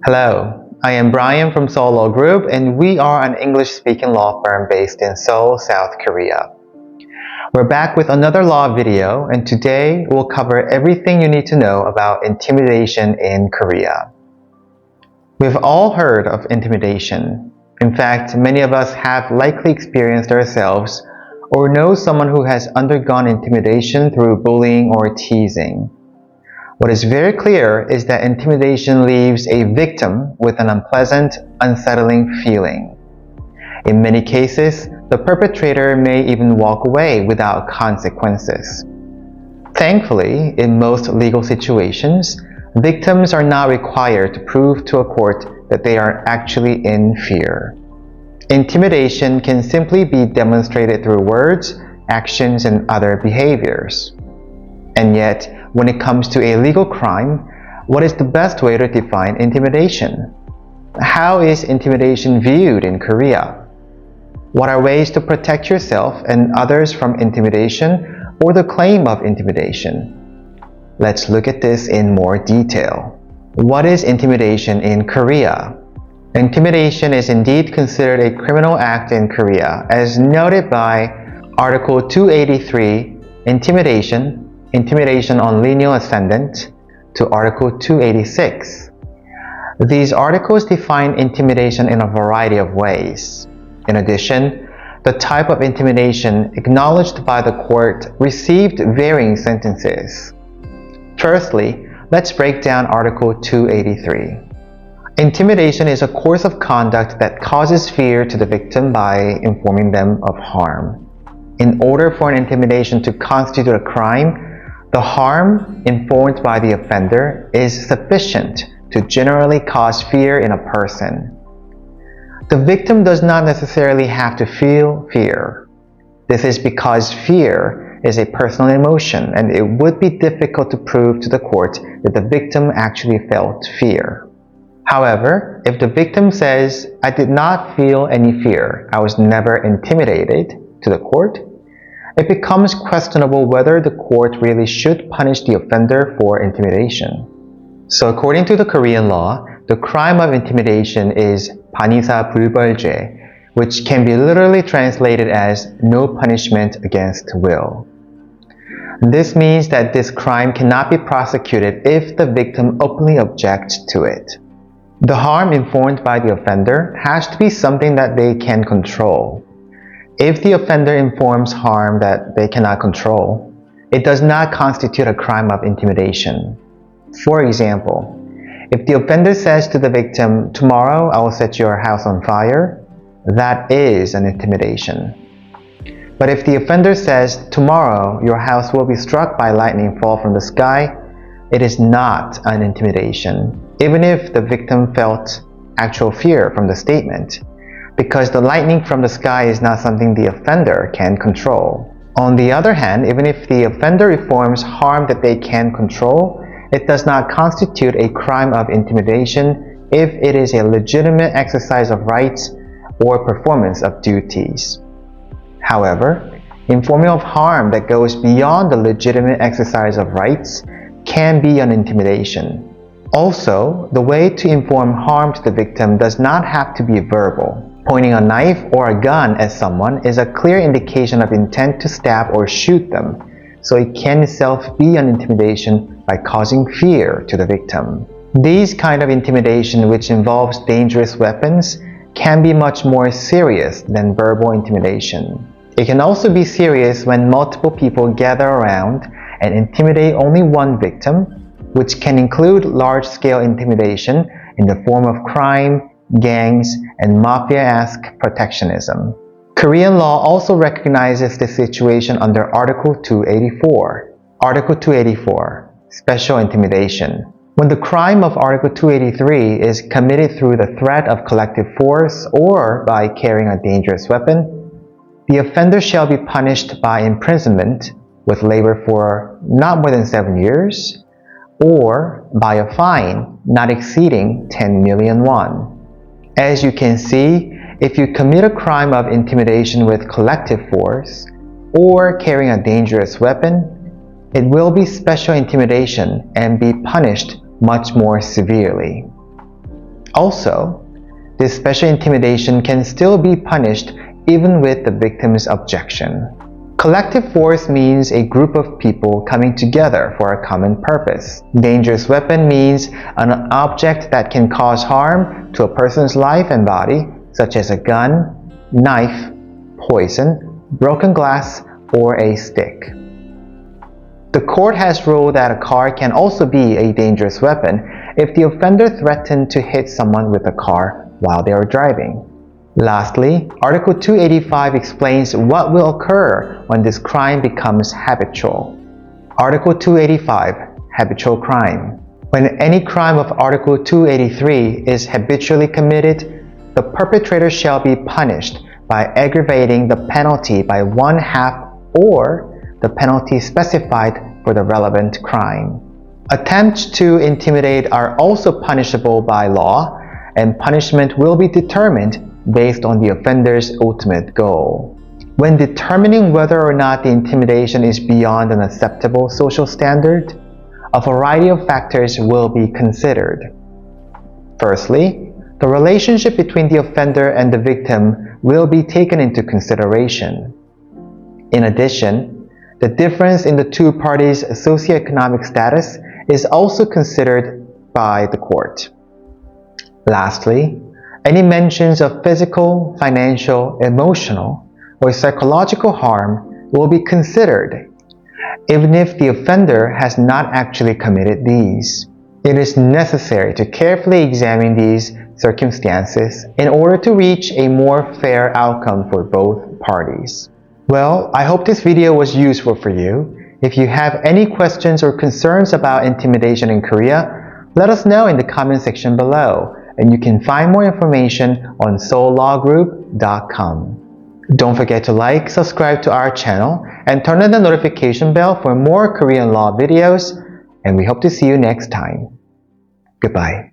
Hello, I am Brian from Seoul Law Group, and we are an English-speaking law firm based in Seoul, South Korea. We're back with another law video, and today we'll cover everything you need to know about intimidation in Korea. We've all heard of intimidation. In fact, many of us have likely experienced ourselves or know someone who has undergone intimidation through bullying or teasing. What is very clear is that intimidation leaves a victim with an unpleasant, unsettling feeling. In many cases, the perpetrator may even walk away without consequences. Thankfully, in most legal situations, victims are not required to prove to a court that they are actually in fear. Intimidation can simply be demonstrated through words, actions, and other behaviors. And yet, when it comes to a legal crime, what is the best way to define intimidation? How is intimidation viewed in Korea? What are ways to protect yourself and others from intimidation or the claim of intimidation? Let's look at this in more detail. What is intimidation in Korea? Intimidation is indeed considered a criminal act in Korea, as noted by Article 283, Intimidation on lineal ascendant, to Article 286. These articles define intimidation in a variety of ways. In addition, the type of intimidation acknowledged by the court received varying sentences. Firstly, let's break down Article 283. Intimidation is a course of conduct that causes fear to the victim by informing them of harm. In order for an intimidation to constitute a crime, the harm informed by the offender is sufficient to generally cause fear in a person. The victim does not necessarily have to feel fear. This is because fear is a personal emotion, and it would be difficult to prove to the court that the victim actually felt fear. However, if the victim says, "I did not feel any fear, I was never intimidated," to the court, it becomes questionable whether the court really should punish the offender for intimidation. So according to the Korean law, the crime of intimidation is 반의사 불벌죄, which can be literally translated as no punishment against will. This means that this crime cannot be prosecuted if the victim openly objects to it. The harm informed by the offender has to be something that they can control. If the offender informs harm that they cannot control, it does not constitute a crime of intimidation. For example, if the offender says to the victim, "Tomorrow I will set your house on fire," that is an intimidation. But if the offender says, "Tomorrow your house will be struck by lightning fall from the sky," it is not an intimidation, even if the victim felt actual fear from the statement, because the lightning from the sky is not something the offender can control. On the other hand, even if the offender informs harm that they can control, it does not constitute a crime of intimidation if it is a legitimate exercise of rights or performance of duties. However, informing of harm that goes beyond the legitimate exercise of rights can be an intimidation. Also, the way to inform harm to the victim does not have to be verbal. Pointing a knife or a gun at someone is a clear indication of intent to stab or shoot them, so it can itself be an intimidation by causing fear to the victim. These kind of intimidation, which involves dangerous weapons, can be much more serious than verbal intimidation. It can also be serious when multiple people gather around and intimidate only one victim, which can include large-scale intimidation in the form of crime, gangs, and mafia-esque protectionism. Korean law also recognizes this situation under Article 284. Article 284, Special Intimidation. When the crime of Article 283 is committed through the threat of collective force or by carrying a dangerous weapon, the offender shall be punished by imprisonment with labor for not more than 7 years, or by a fine not exceeding 10 million won. As you can see, if you commit a crime of intimidation with collective force or carrying a dangerous weapon, it will be special intimidation and be punished much more severely. Also, this special intimidation can still be punished even with the victim's objection. Collective force means a group of people coming together for a common purpose. Dangerous weapon means an object that can cause harm to a person's life and body, such as a gun, knife, poison, broken glass, or a stick. The court has ruled that a car can also be a dangerous weapon if the offender threatened to hit someone with a car while they are driving. Lastly, Article 285 explains what will occur when this crime becomes habitual. Article 285, Habitual Crime. When any crime of Article 283 is habitually committed, the perpetrator shall be punished by aggravating the penalty by 1/2 or the penalty specified for the relevant crime. Attempts to intimidate are also punishable by law, and punishment will be determined based on the offender's ultimate goal. When determining whether or not the intimidation is beyond an acceptable social standard, a variety of factors will be considered. Firstly, the relationship between the offender and the victim will be taken into consideration. In addition, the difference in the two parties' socioeconomic status is also considered by the court. Lastly, any mentions of physical, financial, emotional, or psychological harm will be considered, even if the offender has not actually committed these. It is necessary to carefully examine these circumstances in order to reach a more fair outcome for both parties. Well, I hope this video was useful for you. If you have any questions or concerns about intimidation in Korea, let us know in the comment section below, and you can find more information on seullawgroup.com. Don't forget to like, subscribe to our channel, and turn on the notification bell for more Korean law videos, and we hope to see you next time. Goodbye.